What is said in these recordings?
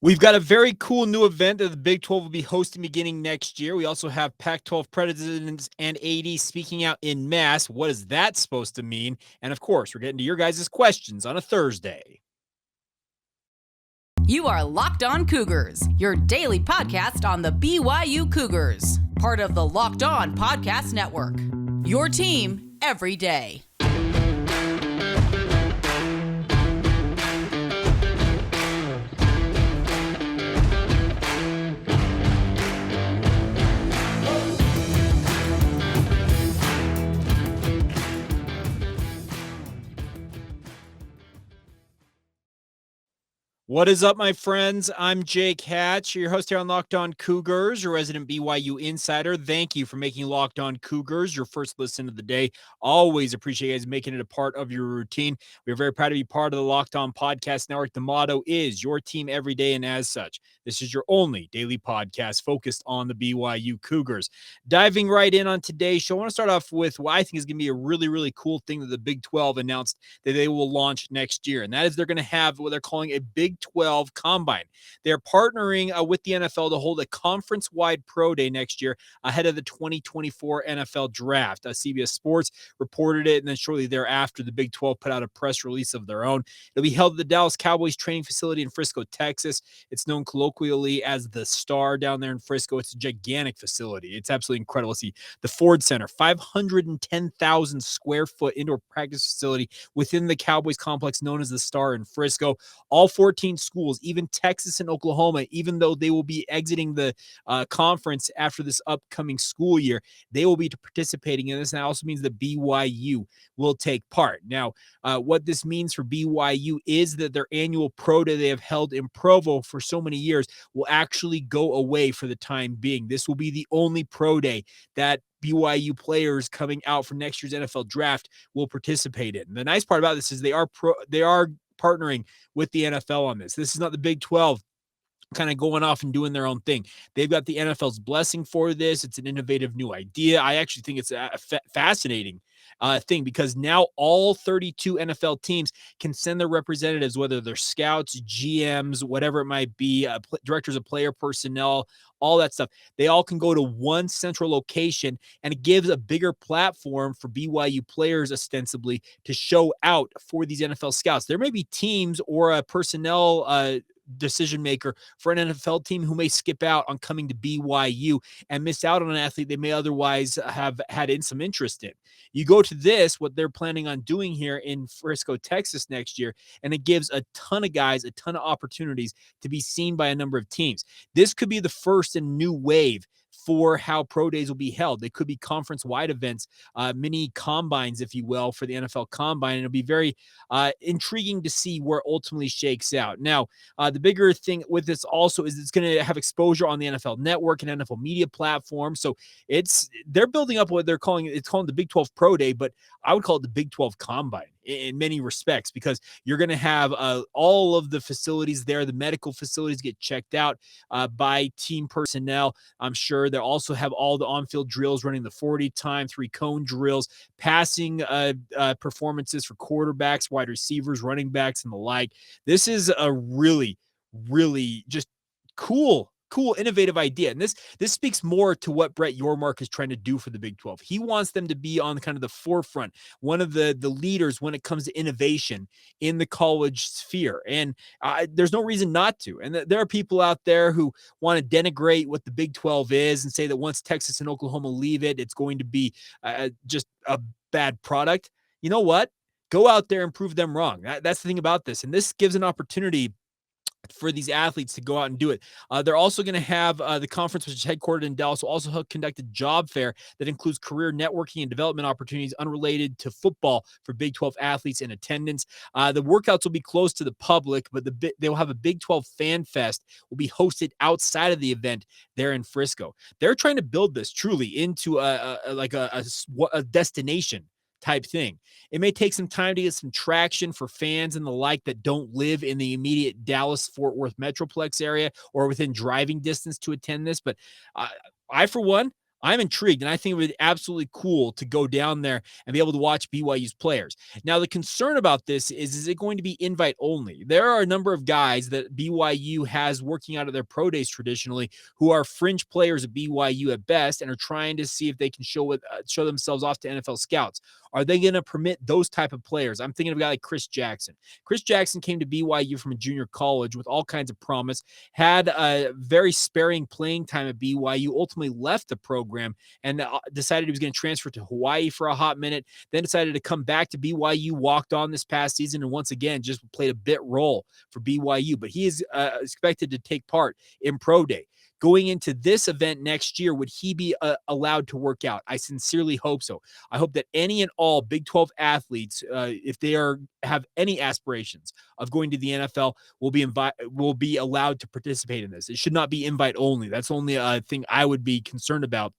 We've got a very cool new event that the Big 12 will be hosting beginning next year. We also have Pac-12 presidents and ADs speaking out in mass. What is that supposed to mean? And of course, we're getting to your guys' questions on a Thursday. You are Locked On Cougars, your daily podcast on the BYU Cougars, part of the Locked On Podcast Network. Your team every day. What is up, my friends? I'm Jake Hatch, your host here on Locked On Cougars, your resident BYU insider. Thank you for making Locked On Cougars your first listen of the day. Always appreciate you guys making it a part of your routine. We're very proud to be part of the Locked On Podcast Network. The motto is your team every day, and as such, this is your only daily podcast focused on the BYU Cougars. Diving right in on today's show, I want to start off with what I think is going to be a really, really cool thing that the Big 12 announced that they will launch next year, and that is they're going to have what they're calling a Big 12 Combine. They're partnering with the NFL to hold a conference-wide pro day next year ahead of the 2024 NFL Draft. CBS Sports reported it, and then shortly thereafter, the Big 12 put out a press release of their own. It'll be held at the Dallas Cowboys training facility in Frisco, Texas. It's known colloquially as the Star down there in Frisco. It's a gigantic facility. It's absolutely incredible. See, the Ford Center, 510,000 square foot indoor practice facility within the Cowboys complex known as the Star in Frisco. All 14 schools, even Texas and Oklahoma, even though they will be exiting the conference after this upcoming school year, they will be participating in this. And that also means that BYU will take part. Now, what this means for BYU is that their annual pro day they have held in Provo for so many years will actually go away for the time being. This will be the only pro day that BYU players coming out for next year's NFL draft will participate in. The nice part about this is they are partnering with the NFL on this. This is not the Big 12 kind of going off and doing their own thing. They've got the NFL's blessing for this. It's an innovative new idea. I actually think it's a fascinating thing because now all 32 NFL teams can send their representatives, whether they're scouts, GMs, whatever it might be, directors of player personnel, all that stuff. They all can go to one central location, and it gives a bigger platform for BYU players ostensibly to show out for these NFL scouts. There may be teams or a personnel decision maker for an NFL team who may skip out on coming to BYU and miss out on an athlete they may otherwise have had in some interest in. You go to this, what they're planning on doing here in Frisco, Texas next year, and it gives a ton of guys, a ton of opportunities to be seen by a number of teams. This could be the first and new wave for how pro days will be held. They could be conference-wide events, mini combines, if you will, for the NFL Combine. And it'll be very intriguing to see where it ultimately shakes out. Now, the bigger thing with this also is it's going to have exposure on the NFL Network and NFL media platform. So they're building up what they're calling the Big 12 Pro Day, but I would call it the Big 12 Combine in many respects, because you're going to have all of the facilities there. The medical facilities get checked out by team personnel. I'm sure they'll also have all the on-field drills, running the 40 time, 3-cone drills, passing performances for quarterbacks, wide receivers, running backs, and the like. This is a really, really just cool, innovative idea. And this speaks more to what Brett Yormark is trying to do for the Big 12. He wants them to be on kind of the forefront, one of the leaders when it comes to innovation in the college sphere. And there's no reason not to. And there are people out there who want to denigrate what the Big 12 is and say that once Texas and Oklahoma leave it, it's going to be just a bad product. You know what? Go out there and prove them wrong. That's the thing about this. And this gives an opportunity for these athletes to go out and do it. They're also going to have the conference, which is headquartered in Dallas, will also conduct a job fair that includes career networking and development opportunities unrelated to football for Big 12 athletes in attendance. The workouts will be closed to the public, but they will have a Big 12 Fan Fest will be hosted outside of the event there in Frisco. They're trying to build this truly into a destination type thing. It may take some time to get some traction for fans and the like that don't live in the immediate Dallas-Fort Worth Metroplex area or within driving distance to attend this. But I, for one, I'm intrigued, and I think it would be absolutely cool to go down there and be able to watch BYU's players. Now, the concern about this is it going to be invite only? There are a number of guys that BYU has working out of their pro days traditionally who are fringe players at BYU at best and are trying to see if they can show themselves off to NFL scouts. Are they going to permit those type of players? I'm thinking of a guy like Chris Jackson. Chris Jackson came to BYU from a junior college with all kinds of promise, had a very sparing playing time at BYU, ultimately left the program and decided he was going to transfer to Hawaii for a hot minute, then decided to come back to BYU, walked on this past season, and once again just played a bit role for BYU. But he is expected to take part in Pro Day. Going into this event next year, would he be allowed to work out? I sincerely hope so. I hope that any and all Big 12 athletes, if they have any aspirations of going to the NFL, will be allowed to participate in this. It should not be invite only. That's only a thing I would be concerned about,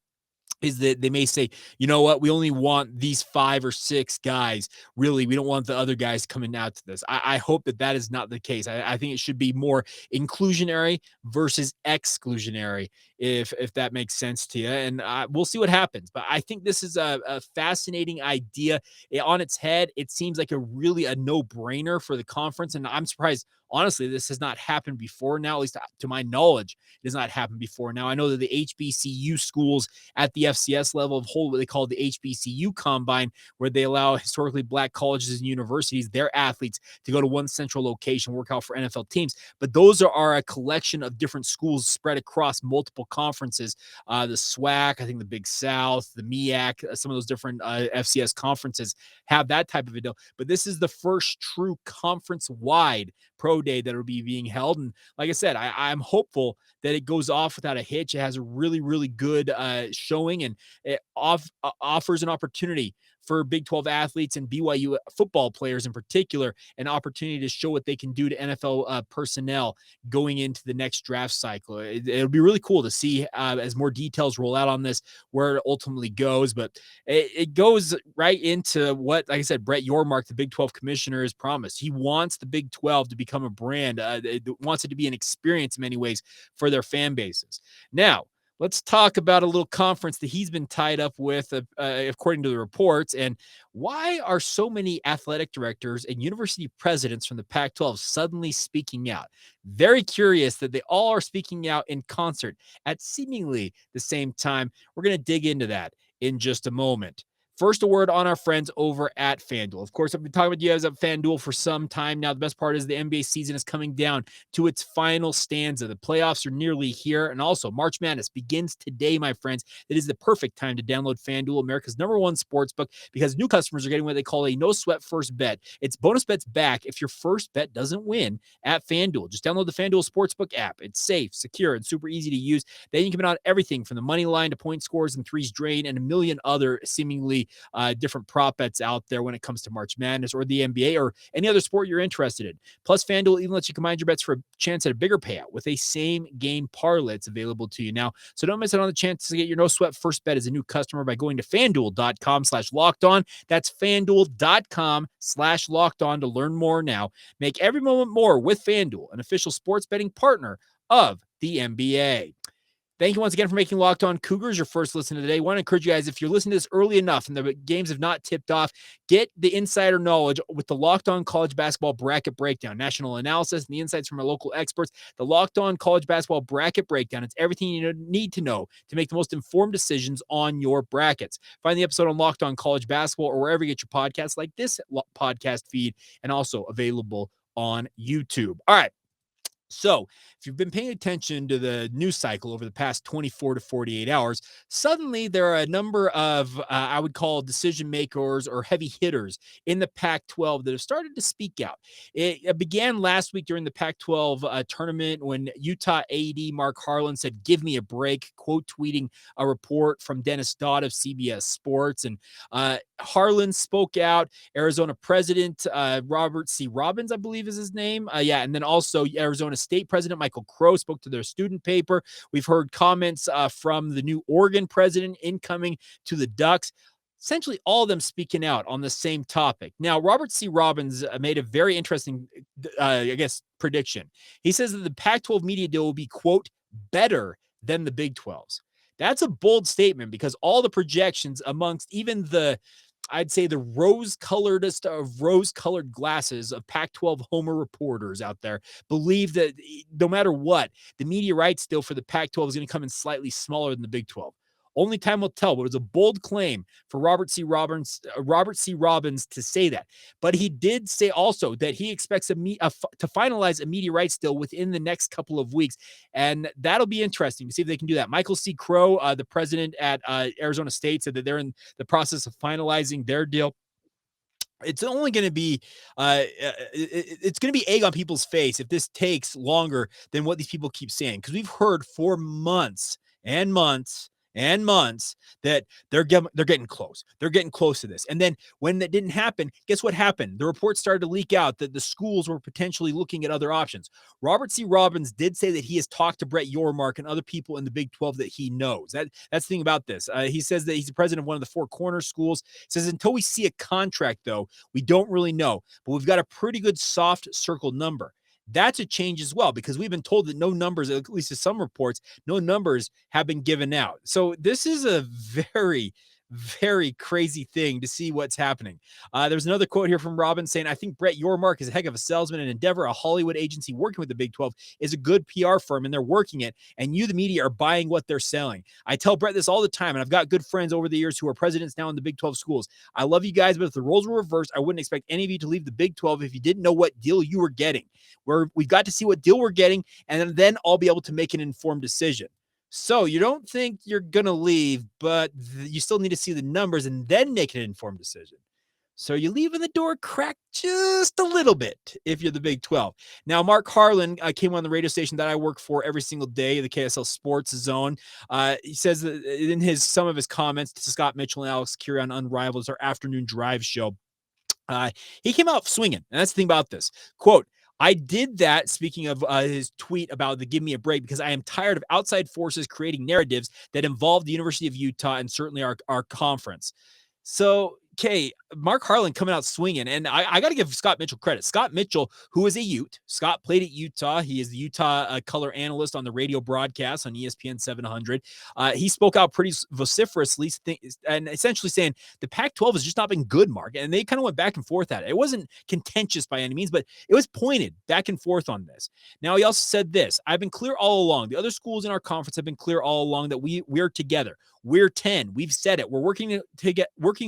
is that they may say, you know what, we only want these 5 or 6 guys. Really, we don't want the other guys coming out to this. I hope that is not the case. I think it should be more inclusionary versus exclusionary, if that makes sense to you. And we'll see what happens. But I think this is a fascinating idea. On its head, it seems like a no-brainer for the conference. And I'm surprised, honestly, this has not happened before now, at least to my knowledge. It has not happened before now. I know that the HBCU schools at the FCS level of hold what they call the HBCU Combine, where they allow historically black colleges and universities, their athletes, to go to one central location, work out for NFL teams. But those are a collection of different schools spread across multiple conferences. The SWAC, I think the Big South, the MEAC, some of those different FCS conferences have that type of a deal. But this is the first true conference-wide pro day that will be being held. And like I said, I'm hopeful that it goes off without a hitch. It has a really, really good showing, and it offers an opportunity for Big 12 athletes and BYU football players in particular, an opportunity to show what they can do to NFL personnel going into the next draft cycle. It'll be really cool to see as more details roll out on this, where it ultimately goes. But it goes right into what, like I said, Brett Yormark, the Big 12 commissioner, has promised. He wants the Big 12 to become a brand. It wants it to be an experience in many ways for their fan bases. Now, let's talk about a little conference that he's been tied up with, according to the reports. And why are so many athletic directors and university presidents from the Pac-12 suddenly speaking out? Very curious that they all are speaking out in concert at seemingly the same time. We're going to dig into that in just a moment. First, a word on our friends over at FanDuel. Of course, I've been talking about you guys at FanDuel for some time now. The best part is the NBA season is coming down to its final stanza. The playoffs are nearly here, and also March Madness begins today, my friends. It is the perfect time to download FanDuel, America's #1 sportsbook, because new customers are getting what they call a no-sweat first bet. It's bonus bets back if your first bet doesn't win at FanDuel. Just download the FanDuel Sportsbook app. It's safe, secure, and super easy to use. Then you can bet on everything from the money line to point scores and threes drain and a million other seemingly different prop bets out there when it comes to March Madness or the NBA or any other sport you're interested in. Plus, FanDuel even lets you combine your bets for a chance at a bigger payout with a same game parlay that's available to you now. So don't miss out on the chance to get your no sweat first bet as a new customer by going to FanDuel.com/lockedon. That's FanDuel.com/lockedon to learn more now. Make every moment more with FanDuel, an official sports betting partner of the NBA. Thank you once again for making Locked On Cougars your first listen today. I want to encourage you guys, if you're listening to this early enough and the games have not tipped off, get the insider knowledge with the Locked On College Basketball Bracket Breakdown, national analysis, and the insights from our local experts. The Locked On College Basketball Bracket Breakdown. It's everything you need to know to make the most informed decisions on your brackets. Find the episode on Locked On College Basketball or wherever you get your podcasts, like this podcast feed, and also available on YouTube. All right. So if you've been paying attention to the news cycle over the past 24 to 48 hours, suddenly there are a number of, I would call decision makers or heavy hitters in the Pac-12 that have started to speak out. It began last week during the Pac-12 tournament when Utah AD Mark Harlan said, "Give me a break," quote tweeting a report from Dennis Dodd of CBS Sports. And Harlan spoke out. Arizona President Robert C. Robbins, I believe is his name. And then also Arizona State President Michael Crow spoke to their student paper. We've heard comments from the new Oregon president incoming to the Ducks. Essentially, all of them speaking out on the same topic. Now, Robert C. Robbins made a very interesting, prediction. He says that the Pac-12 media deal will be, quote, better than the Big 12's. That's a bold statement because all the projections amongst even I'd say the rose-coloredest of rose-colored glasses of Pac-12 homer reporters out there believe that no matter what, the media rights deal for the Pac-12 is going to come in slightly smaller than the Big 12. Only time will tell, but it was a bold claim for Robert C. Robbins to say that. But he did say also that he expects to finalize a media rights deal within the next couple of weeks, and that'll be interesting to see if they can do that. Michael C. Crow, the president at Arizona State, said that they're in the process of finalizing their deal. It's only going to be it's going to be egg on people's face if this takes longer than what these people keep saying, because we've heard for months and months and months that they're getting close. They're getting close to this. And then when that didn't happen, guess what happened? The reports started to leak out that the schools were potentially looking at other options. Robert C. Robbins did say that he has talked to Brett Yormark and other people in the Big 12 that he knows. That's the thing about this. He says that he's the president of one of the Four Corners schools. He says until we see a contract, though, we don't really know. But we've got a pretty good soft circle number. That's a change as well, because we've been told that no numbers, at least in some reports, no numbers have been given out. So this is a very, very crazy thing to see what's happening. There's another quote here from Robbins saying, I think Brett Yormark is a heck of a salesman and Endeavor, a Hollywood agency working with the Big 12, is a good PR firm, and they're working it, and you, the media, are buying what they're selling. I tell Brett this all the time, and I've got good friends over the years who are presidents now in the Big 12 schools. I love you guys, but if the roles were reversed, I wouldn't expect any of you to leave the Big 12 if you didn't know what deal you were getting. We've got to see what deal we're getting, and then I'll be able to make an informed decision. So you don't think you're going to leave, but you still need to see the numbers and then make an informed decision. So you're leaving the door cracked just a little bit if you're the Big 12. Now, Mark Harlan came on the radio station that I work for every single day, the KSL Sports Zone. He says that in some of his comments to Scott Mitchell and Alex Curie on Unrivaled, our afternoon drive show, he came out swinging. And that's the thing about this. Quote, I did that, speaking of his tweet about the give me a break, because I am tired of outside forces creating narratives that involve the University of Utah and certainly our conference. So, okay, Mark Harlan coming out swinging, and I got to give Scott Mitchell credit. Scott Mitchell, who is a Ute. Scott played at Utah. He is the Utah color analyst on the radio broadcast on ESPN 700. He spoke out pretty vociferously and essentially saying the Pac-12 has just not been good, Mark, and they kind of went back and forth at it. It wasn't contentious by any means, but it was pointed back and forth on this. Now, he also said this, I've been clear all along. The other schools in our conference have been clear all along that we're together. We're 10. We've said it. We're working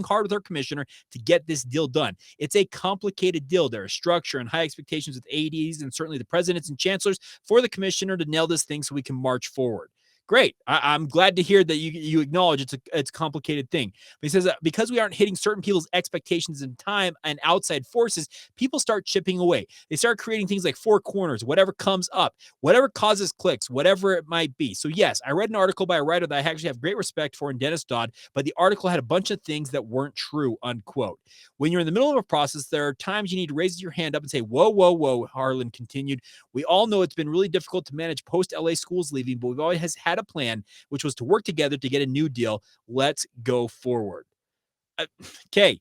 hard with our commissioner to get this deal done. It's a complicated deal. There is structure and high expectations with ADs and certainly the presidents and chancellors for the commissioner to nail this thing so we can march forward. Great. I'm glad to hear that you acknowledge it's a complicated thing. But he says that because we aren't hitting certain people's expectations in time and outside forces, people start chipping away. They start creating things like Four Corners, whatever comes up, whatever causes clicks, whatever it might be. So yes, I read an article by a writer that I actually have great respect for in Dennis Dodd, but the article had a bunch of things that weren't true, unquote. When you're in the middle of a process, there are times you need to raise your hand up and say, whoa, whoa, whoa, Harlan continued. We all know it's been really difficult to manage post-LA schools leaving, but we've always had a plan, which was to work together to get a new deal. Let's go forward. Okay.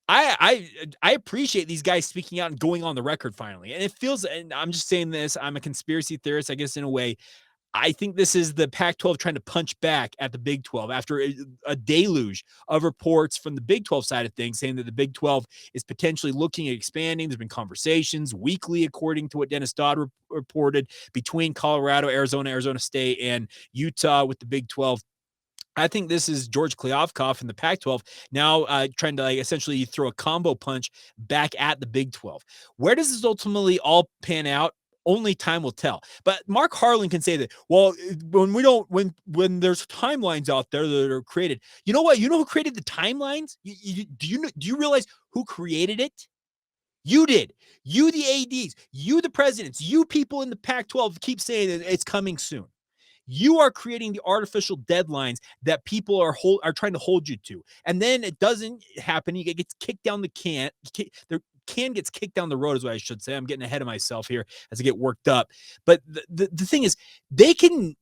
I appreciate these guys speaking out and going on the record finally. And it feels, and I'm just saying this, I'm a conspiracy theorist, I guess, in a way. I think this is the Pac-12 trying to punch back at the Big 12 after a deluge of reports from the Big 12 side of things saying that the Big 12 is potentially looking at expanding. There's been conversations weekly, according to what Dennis Dodd reported, between Colorado, Arizona State, and Utah with the Big 12. I think this is George Kliavkoff in the Pac-12 now trying to essentially throw a combo punch back at the Big 12. Where does this ultimately all pan out? Only time will tell. But Mark Harlan can say that, well, when there's timelines out there that are created, you know what? You know who created the timelines? Do you realize who created it? You did. You, the ADs, you, the presidents, you people in the Pac-12 keep saying that it's coming soon. You are creating the artificial deadlines that people are trying to hold you to. And then it doesn't happen. You get kicked down the can. The can gets kicked down the road is what I should say. I'm getting ahead of myself here as I get worked up. But the thing is, they can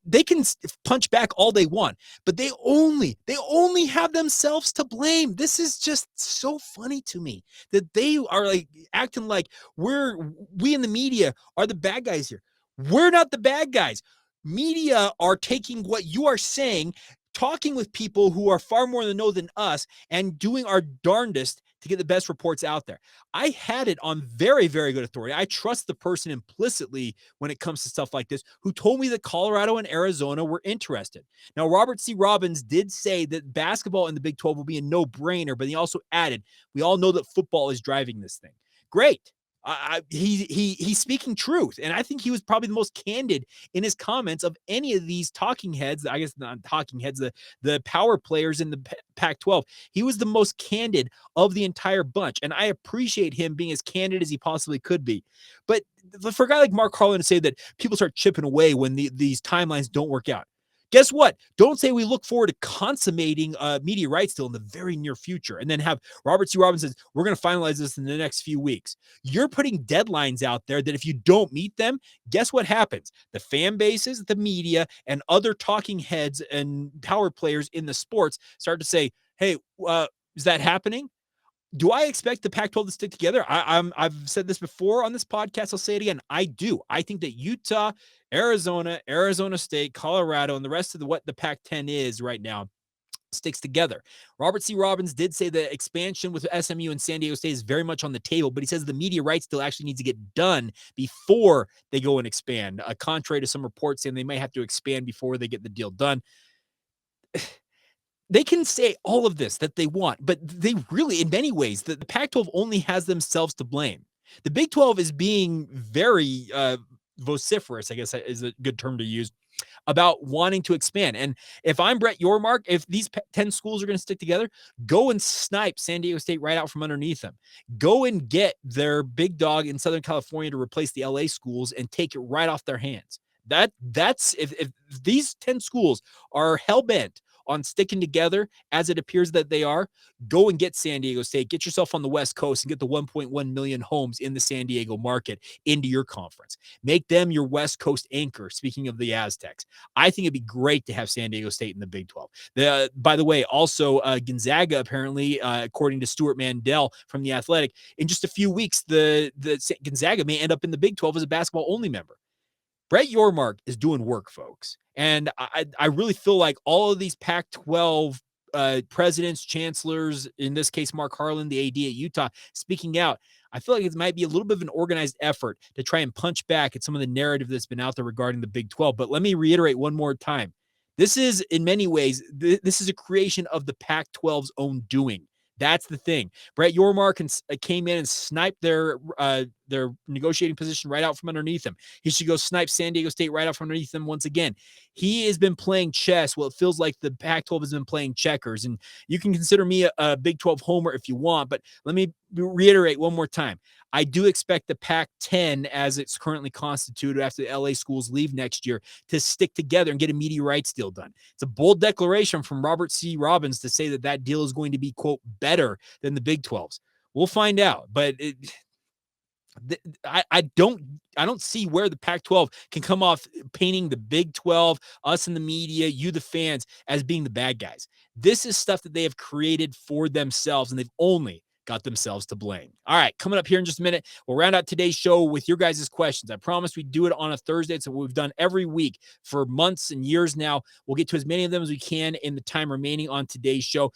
punch back all they want, but they only have themselves to blame. This is just so funny to me that they are acting like we in the media are the bad guys here. We're not the bad guys. media are taking what you are saying, talking with people who are far more in the know than us, and doing our darndest to get the best reports out there. I had it on very, very good authority. I trust the person implicitly when it comes to stuff like this who told me that Colorado and Arizona were interested. Now, Robert C. Robbins did say that basketball in the Big 12 will be a no-brainer, but he also added, we all know that football is driving this thing. Great. He's speaking truth, and I think he was probably the most candid in his comments of any of these talking heads. I guess not talking heads, the power players in the Pac-12. He was the most candid of the entire bunch, and I appreciate him being as candid as he possibly could be. But for a guy like Mark Harlan to say that people start chipping away when these timelines don't work out. Guess what? Don't say we look forward to consummating media rights deal in the very near future and then have Robert C. Robbins says, we're going to finalize this in the next few weeks. You're putting deadlines out there that if you don't meet them, guess what happens? The fan bases, the media, and other talking heads and power players in the sports start to say, hey, is that happening? Do I expect the Pac-12 to stick together? I've said this before on this podcast. I'll say it again. I do. I think that Utah, Arizona, Arizona State, Colorado, and the rest of what the Pac-10 is right now sticks together. Robert C. Robbins did say that expansion with SMU and San Diego State is very much on the table, but he says the media rights still actually needs to get done before they go and expand, contrary to some reports saying they might have to expand before they get the deal done. They can say all of this that they want, but they really, in many ways, the Pac-12 only has themselves to blame. The Big 12 is being very vociferous, I guess is a good term to use, about wanting to expand. And if I'm Brett Yormark, if these 10 schools are going to stick together, go and snipe San Diego State right out from underneath them. Go and get their big dog in Southern California to replace the LA schools and take it right off their hands. That's if these 10 schools are hell-bent on sticking together as it appears that they are, go and get San Diego State, get yourself on the West Coast and get the 1.1 million homes in the San Diego market into your conference. Make them your West Coast anchor. Speaking of the Aztecs, I think it'd be great to have San Diego State in the Big 12. By the way, also Gonzaga, apparently, according to Stuart Mandel from The Athletic, in just a few weeks, the Gonzaga may end up in the Big 12 as a basketball only member. Brett Yormark is doing work, folks. And I really feel like all of these Pac-12 presidents, chancellors, in this case, Mark Harlan, the AD at Utah, speaking out, I feel like it might be a little bit of an organized effort to try and punch back at some of the narrative that's been out there regarding the Big 12. But let me reiterate one more time. This is, in many ways, this is a creation of the Pac-12's own doing. That's the thing. Brett Yormark came in and sniped their negotiating position right out from underneath him. He should go snipe San Diego State right out from underneath them once again. He has been playing chess. Well, it feels like the Pac-12 has been playing checkers. And you can consider me a Big 12 homer if you want, but let me reiterate one more time. I do expect the Pac-10, as it's currently constituted after the LA schools leave next year, to stick together and get a media rights deal done. It's a bold declaration from Robert C. Robbins to say that that deal is going to be, quote, better than the Big 12's. We'll find out, but I don't see where the Pac-12 can come off painting the Big 12, us in the media, you the fans, as being the bad guys. This is stuff that they have created for themselves, and they've only got themselves to blame. All right, coming up here in just a minute, we'll round out today's show with your guys' questions. I promise we do it on a Thursday. It's what we've done every week for months and years now. We'll get to as many of them as we can in the time remaining on today's show.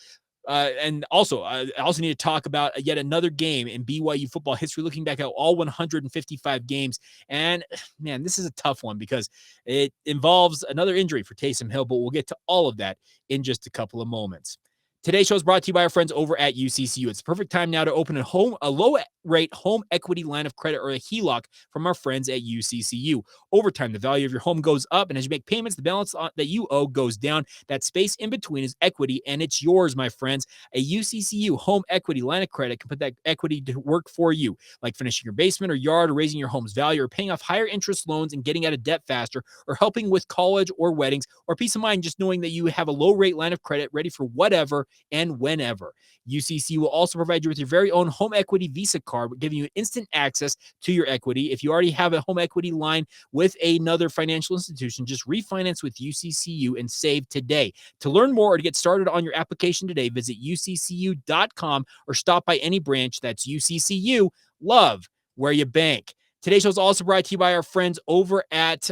And also, I also need to talk about yet another game in BYU football history, looking back at all 155 games. And man, this is a tough one because it involves another injury for Taysom Hill, but we'll get to all of that in just a couple of moments. Today's show is brought to you by our friends over at UCCU. It's the perfect time now to open a low-rate home equity line of credit, or a HELOC, from our friends at UCCU. Over time, the value of your home goes up, and as you make payments, the balance that you owe goes down. That space in between is equity, and it's yours, my friends. A UCCU home equity line of credit can put that equity to work for you, like finishing your basement or yard, or raising your home's value, or paying off higher interest loans and getting out of debt faster, or helping with college or weddings, or peace of mind just knowing that you have a low-rate line of credit ready for whatever and whenever. UCC will also provide you with your very own home equity Visa card, giving you instant access to your equity. If you already have a home equity line with another financial institution, just refinance with UCCU and save today. To learn more or to get started on your application today, visit uccu.com or stop by any branch. That's UCCU. Love where you bank. Today's show is also brought to you by our friends over at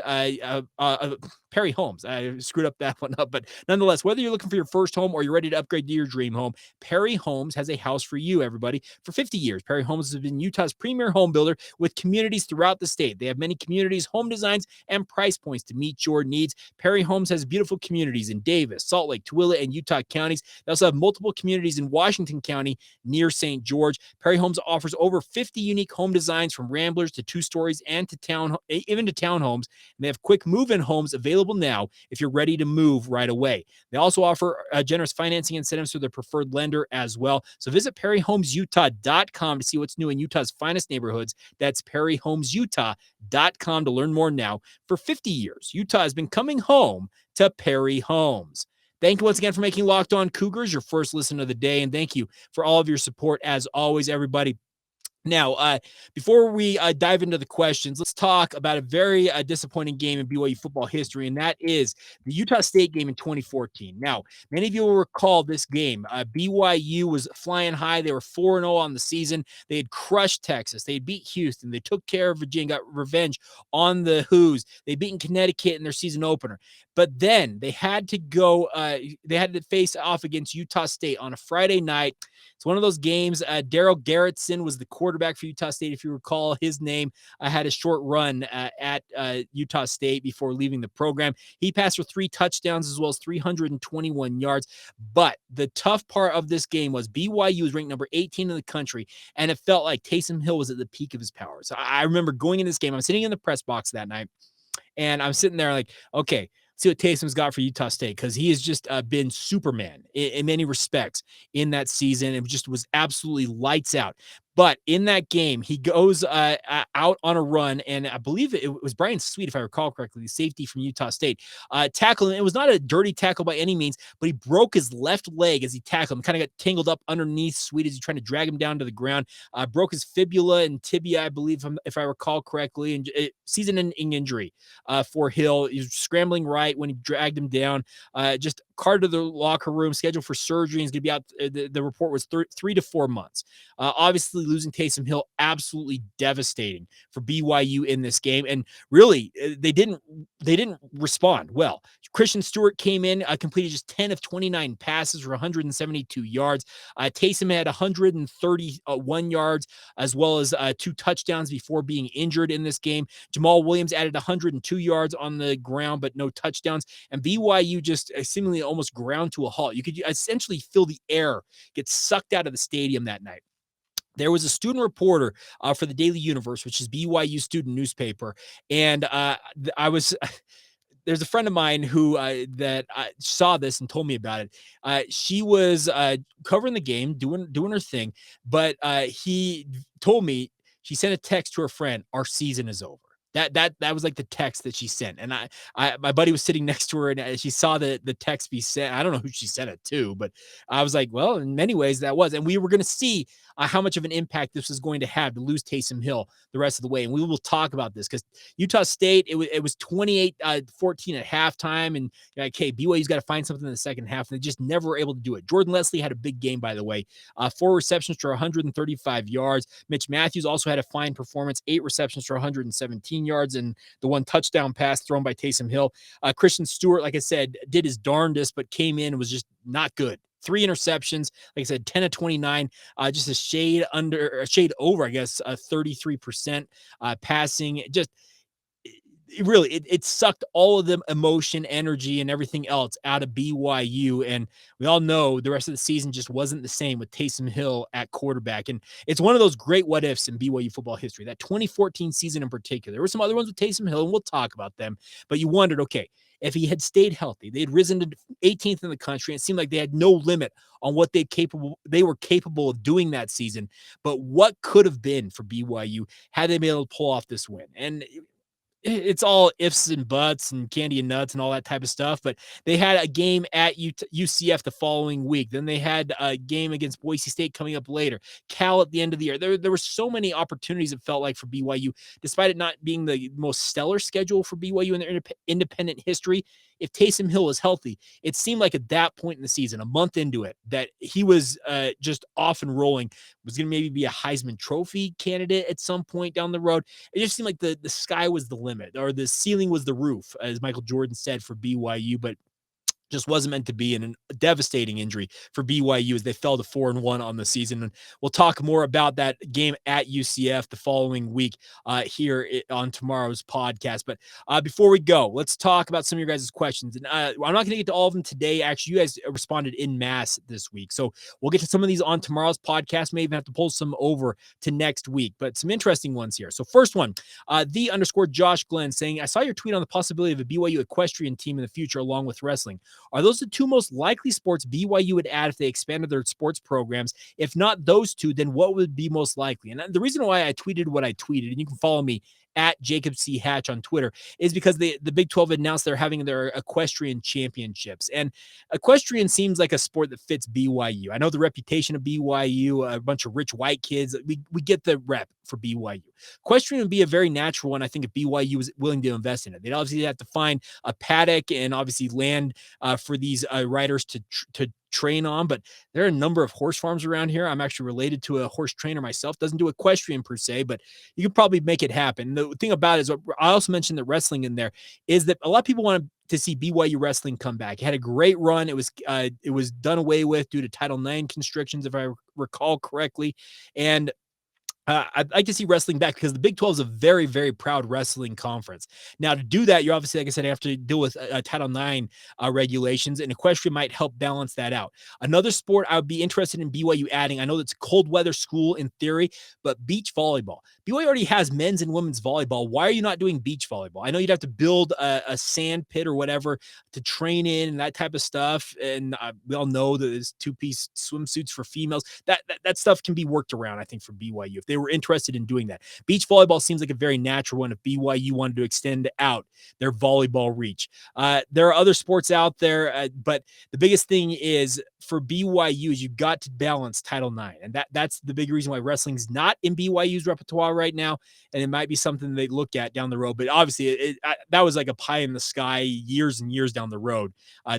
Perry Homes. I screwed up that one up, but nonetheless, whether you're looking for your first home or you're ready to upgrade to your dream home, Perry Homes has a house for you, everybody. For 50 years, Perry Homes has been Utah's premier home builder with communities throughout the state. They have many communities, home designs, and price points to meet your needs. Perry Homes has beautiful communities in Davis, Salt Lake, Tooele, and Utah counties. They also have multiple communities in Washington County near St. George. Perry Homes offers over 50 unique home designs from ramblers to 2 stories and to even to townhomes. And they have quick move-in homes available now if you're ready to move right away. They also offer generous financing incentives through their preferred lender as well. So visit perryhomesutah.com to see what's new in Utah's finest neighborhoods. That's perryhomesutah.com to learn more now. For 50 years, Utah has been coming home to Perry Homes. Thank you once again for making Locked On Cougars your first listen of the day, and thank you for all of your support as always, everybody. Now, before we dive into the questions, let's talk about a very disappointing game in BYU football history, and that is the Utah State game in 2014. Now, many of you will recall this game. BYU was flying high. They were 4-0 on the season. They had crushed Texas. They had beat Houston. They took care of Virginia, got revenge on the Who's. They beat Connecticut in their season opener. But then they had to go, they had to face off against Utah State on a Friday night. It's one of those games. Darrell Garrettson was the quarterback for Utah State. If you recall his name, had a short run at Utah State before leaving the program. He passed for 3 touchdowns as well as 321 yards. But the tough part of this game was BYU was ranked number 18 in the country, and it felt like Taysom Hill was at the peak of his powers. So I remember going in this game. I'm sitting in the press box that night, and I'm sitting there like, okay, see what Taysom's got for Utah State, because he has just been Superman in many respects in that season. It just was absolutely lights out. But in that game, he goes out on a run, and I believe it was Brian Sweet, if I recall correctly, the safety from Utah State, tackled him. It was not a dirty tackle by any means, but he broke his left leg as he tackled him, kind of got tangled up underneath Sweet as he's trying to drag him down to the ground, broke his fibula and tibia, I believe, if I recall correctly, and season-ending injury for Hill. He was scrambling right when he dragged him down, just carted to the locker room, scheduled for surgery. He's going to be out. The report was 3 to 4 months. Obviously, losing Taysom Hill, absolutely devastating for BYU in this game. And really, they didn't respond well. Christian Stewart came in, completed just 10 of 29 passes for 172 yards. Taysom had 131 yards, as well as 2 touchdowns before being injured in this game. Jamal Williams added 102 yards on the ground, but no touchdowns. And BYU just seemingly almost ground to a halt. You could essentially feel the air get sucked out of the stadium that night. There was a student reporter for the Daily Universe, which is BYU student newspaper, and there's a friend of mine who saw this and told me about it. She was covering the game, doing her thing, but he told me she sent a text to her friend, "Our season is over." That was like the text that she sent, and my buddy was sitting next to her, and she saw the text be sent. I don't know who she sent it to, but I was like, well, in many ways that was, and we were going to see how much of an impact this was going to have to lose Taysom Hill the rest of the way, and we will talk about this because Utah State, it was 28-14 at halftime, and okay, BYU's got to find something in the second half, and they just never were able to do it. Jordan Leslie had a big game, by the way, 4 receptions for 135 yards. Mitch Matthews also had a fine performance, 8 receptions for 117 yards, and the 1 touchdown pass thrown by Taysom Hill. Christian Stewart, like I said, did his darndest, but came in and was just not good. 3 interceptions, like I said, 10 of 29, just a shade over, I guess, 33% passing. Just it sucked all of the emotion, energy, and everything else out of BYU. And we all know the rest of the season just wasn't the same with Taysom Hill at quarterback. And it's one of those great what ifs in BYU football history, that 2014 season in particular. There were some other ones with Taysom Hill, and we'll talk about them. But you wondered, okay, if he had stayed healthy, they had risen to 18th in the country. It seemed like they had no limit on what they were capable of doing that season. But what could have been for BYU had they been able to pull off this win? And it's all ifs and buts and candy and nuts and all that type of stuff. But they had a game at UCF the following week. Then they had a game against Boise State coming up later. Cal at the end of the year. There were so many opportunities, it felt like, for BYU, despite it not being the most stellar schedule for BYU in their independent history. if Taysom Hill was healthy. It seemed like at that point in the season, a month into it, that he was just off and rolling, was going to maybe be a Heisman Trophy candidate at some point down the road. It just seemed like the sky was the limit, or the ceiling was the roof, as Michael Jordan said, for BYU, but just wasn't meant to be, in a devastating injury for BYU as they fell to 4-1 on the season. And we'll talk more about that game at UCF the following week here on tomorrow's podcast. But before we go, let's talk about some of your guys' questions. And I'm not going to get to all of them today. Actually, you guys responded in mass this week. So we'll get to some of these on tomorrow's podcast. May even have to pull some over to next week, but some interesting ones here. So first one, _Josh Glenn saying, I saw your tweet on the possibility of a BYU equestrian team in the future along with wrestling. Are those the two most likely sports BYU would add if they expanded their sports programs? If not those two, then what would be most likely? And the reason why I tweeted what I tweeted, and you can follow me at Jacob C. Hatch on Twitter, is because the Big 12 announced they're having their equestrian championships. And equestrian seems like a sport that fits BYU. I know the reputation of BYU, a bunch of rich white kids. We get the rep for BYU. Equestrian would be a very natural one, I think, if BYU was willing to invest in it. They'd obviously have to find a paddock and obviously land for these riders to train on, but there are a number of horse farms around here. I'm actually related to a horse trainer myself. Doesn't do equestrian per se, but you could probably make it happen. The thing about it is, I also mentioned that wrestling in there, is that a lot of people want to see BYU wrestling come back. It had a great run. It was done away with due to Title IX constrictions, if I recall correctly. And I'd like to see wrestling back because the Big 12 is a very, very proud wrestling conference. Now, to do that, you obviously, like I said, have to deal with Title IX regulations, and equestrian might help balance that out. Another sport I would be interested in BYU adding, I know that's a cold weather school in theory, but beach volleyball. BYU already has men's and women's volleyball. Why are you not doing beach volleyball? I know you'd have to build a sand pit or whatever to train in and that type of stuff. And we all know that there's two-piece swimsuits for females. That stuff can be worked around, I think, for BYU if they were interested in doing that. Beach volleyball seems like a very natural one if BYU wanted to extend out their volleyball reach. There are other sports out there, but the biggest thing is for BYU is you've got to balance Title IX. And that's the big reason why wrestling's not in BYU's repertoire right now. And it might be something they look at down the road. But obviously, that was like a pie in the sky years and years down the road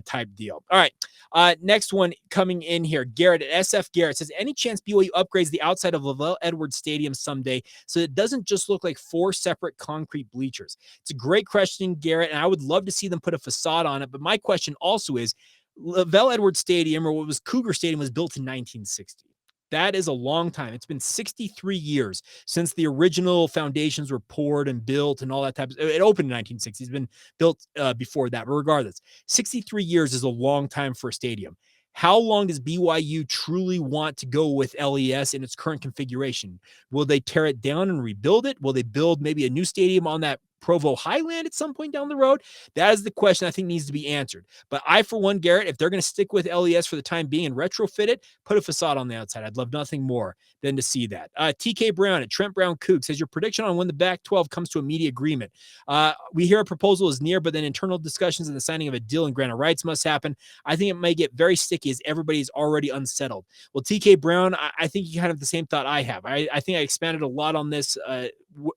type deal. All right. Next one coming in here. Garrett at SF Garrett says, any chance BYU upgrades the outside of Lavelle Edwards Stadium someday so it doesn't just look like 4 separate concrete bleachers? It's a great question, Garrett, and I would love to see them put a facade on it. But my question also is, Lavelle Edwards Stadium, or what was Cougar Stadium, was built in 1960. That is a long time. It's been 63 years since the original foundations were poured and built and all that type of. It opened in 1960. It's been built before that. But regardless, 63 years is a long time for a stadium. How long does BYU truly want to go with LES in its current configuration? Will they tear it down and rebuild it? Will they build maybe a new stadium on that Provo Highland at some point down the road? That is the question I think needs to be answered. But I, for one, Garrett, if they're going to stick with LES for the time being and retrofit it, put a facade on the outside. I'd love nothing more than to see that. TK Brown at Trent Brown Cougs says, your prediction on when the Pac-12 comes to a media agreement. We hear a proposal is near, but then internal discussions and the signing of a deal and grant of rights must happen. I think it may get very sticky as everybody's already unsettled. Well, TK Brown, I think you kind of have the same thought I have. I think I expanded a lot on this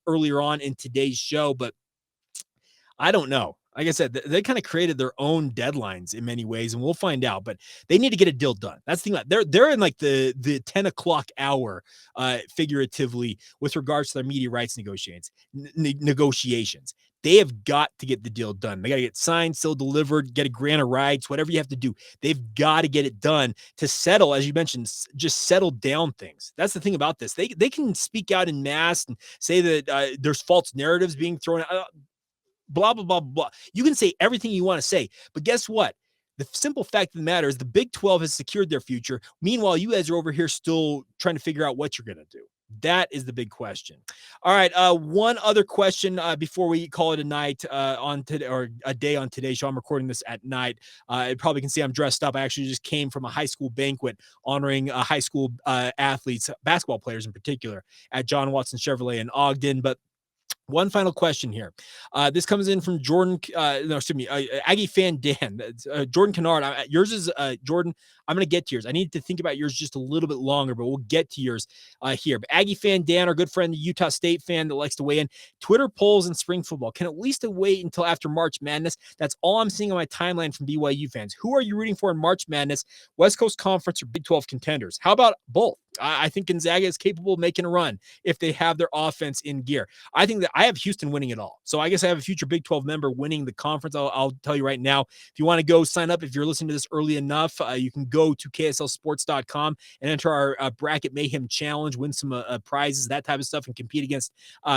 earlier on in today's show, but I don't know. Like I said, they kind of created their own deadlines in many ways, and we'll find out. But they need to get a deal done. That's the thing. They're in like the 10 o'clock hour, figuratively, with regards to their media rights negotiations. They have got to get the deal done. They got to get signed, still delivered, get a grant of rights, whatever you have to do. They've got to get it done to settle, as you mentioned, just settle down things. That's the thing about this. They can speak out in mass and say that there's false narratives being thrown out. Blah, blah, blah, blah. You can say everything you want to say, but guess what? The simple fact of the matter is the Big 12 has secured their future. Meanwhile, you guys are over here still trying to figure out what you're going to do. That is the big question. All right. One other question before we call it a night on today, or a day on today's show. I'm recording this at night. You probably can see I'm dressed up. I actually just came from a high school banquet honoring high school athletes, basketball players in particular, at John Watson Chevrolet in Ogden. But One final question here. This comes in from Jordan. Aggie fan Dan. Jordan Kennard. Yours is Jordan. I'm going to get to yours. I need to think about yours just a little bit longer, but we'll get to yours here. But Aggie fan Dan, our good friend, the Utah State fan that likes to weigh in. Twitter polls and spring football can at least wait until after March Madness. That's all I'm seeing on my timeline from BYU fans. Who are you rooting for in March Madness? West Coast Conference or Big 12 contenders? How about both? I think Gonzaga is capable of making a run if they have their offense in gear. I think that I have Houston winning it all. So I guess I have a future Big 12 member winning the conference. I'll tell you right now, if you want to go sign up, if you're listening to this early enough, you can go to kslsports.com and enter our Bracket Mayhem Challenge, win some prizes, that type of stuff, and compete against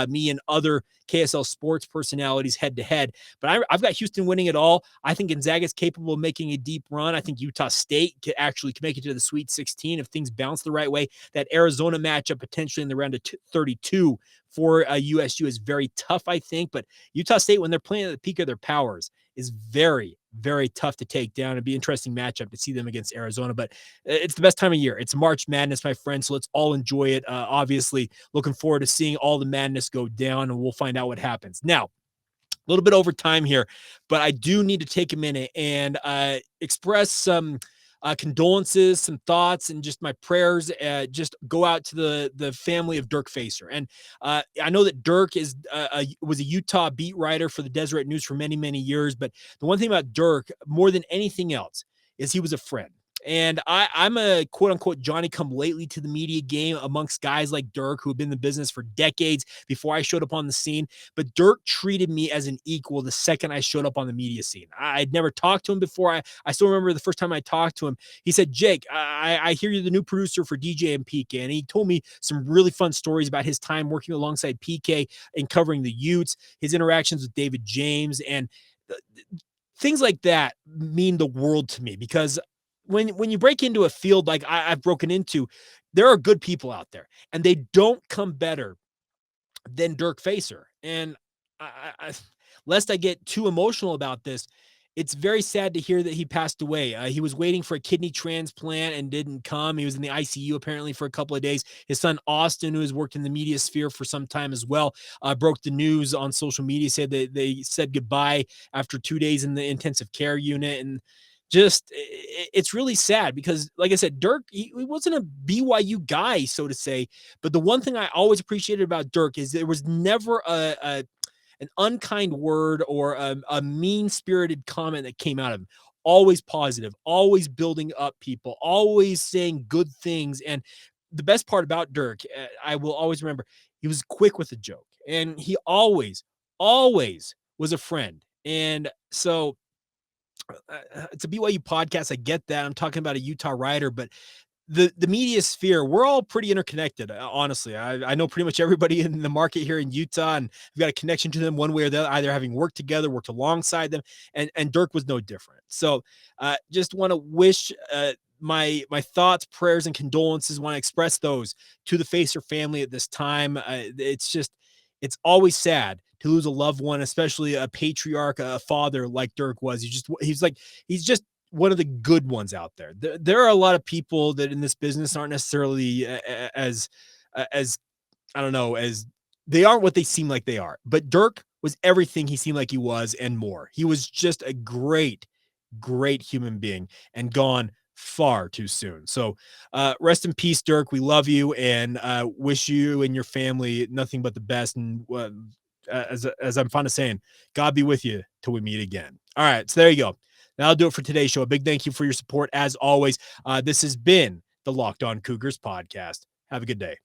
me and other KSL sports personalities head to head. But I've got Houston winning it all. I think Gonzaga is capable of making a deep run. I think Utah State can make it to the Sweet 16 if things bounce the right way. That Arizona matchup potentially in the round of 32 for USU is very tough, I think. But Utah State, when they're playing at the peak of their powers, is very, very tough to take down. It'd be an interesting matchup to see them against Arizona. But it's the best time of year. It's March Madness, my friend. So let's all enjoy it. Obviously, looking forward to seeing all the madness go down, and we'll find out what happens. Now, a little bit over time here, but I do need to take a minute and express some condolences, some thoughts, and just my prayers just go out to the family of Dirk Facer. And I know that Dirk was a Utah beat writer for the Deseret News for many, many years. But the one thing about Dirk, more than anything else, is he was a friend. And I'm a quote unquote Johnny come lately to the media game amongst guys like Dirk, who have been in the business for decades before I showed up on the scene. But Dirk treated me as an equal the second I showed up on the media scene. I'd never talked to him before. I still remember the first time I talked to him. He said, Jake, I hear you're the new producer for DJ and PK. And he told me some really fun stories about his time working alongside PK and covering the Utes, his interactions with David James, and things like that mean the world to me, because when you break into a field like I've broken into, there are good people out there, and they don't come better than Dirk Facer. And lest I get too emotional about this, it's very sad to hear that he passed away. He was waiting for a kidney transplant and didn't come. He was in the ICU apparently for a couple of days. His son, Austin, who has worked in the media sphere for some time as well, broke the news on social media, said that they said goodbye after 2 days in the intensive care unit. And just, it's really sad because, like I said, Dirk, he wasn't a BYU guy, so to say. But the one thing I always appreciated about Dirk is there was never an unkind word or a mean-spirited comment that came out of him. Always positive, always building up people, always saying good things. And the best part about Dirk, I will always remember, he was quick with a joke. And he always was a friend. And so it's a BYU podcast. I get that. I'm talking about a Utah writer, but the media sphere, we're all pretty interconnected. Honestly, I know pretty much everybody in the market here in Utah, and we've got a connection to them one way or the other, either having worked together, worked alongside them, and Dirk was no different. So just want to wish my thoughts, prayers, and condolences, want to express those to the Facer family at this time. It's always sad to lose a loved one, especially a patriarch, a father like Dirk was. He's just one of the good ones out there. There are a lot of people that in this business aren't necessarily as I don't know, as they aren't what they seem like they are. But Dirk was everything he seemed like he was and more. He was just a great human being and gone far too soon. So rest in peace, Dirk. We love you and wish you and your family nothing but the best. And as I'm fond of saying, God be with you till we meet again. All right, so there you go. That'll do it for today's show. A big thank you for your support as always. This has been the Locked On Cougars podcast. Have a good day.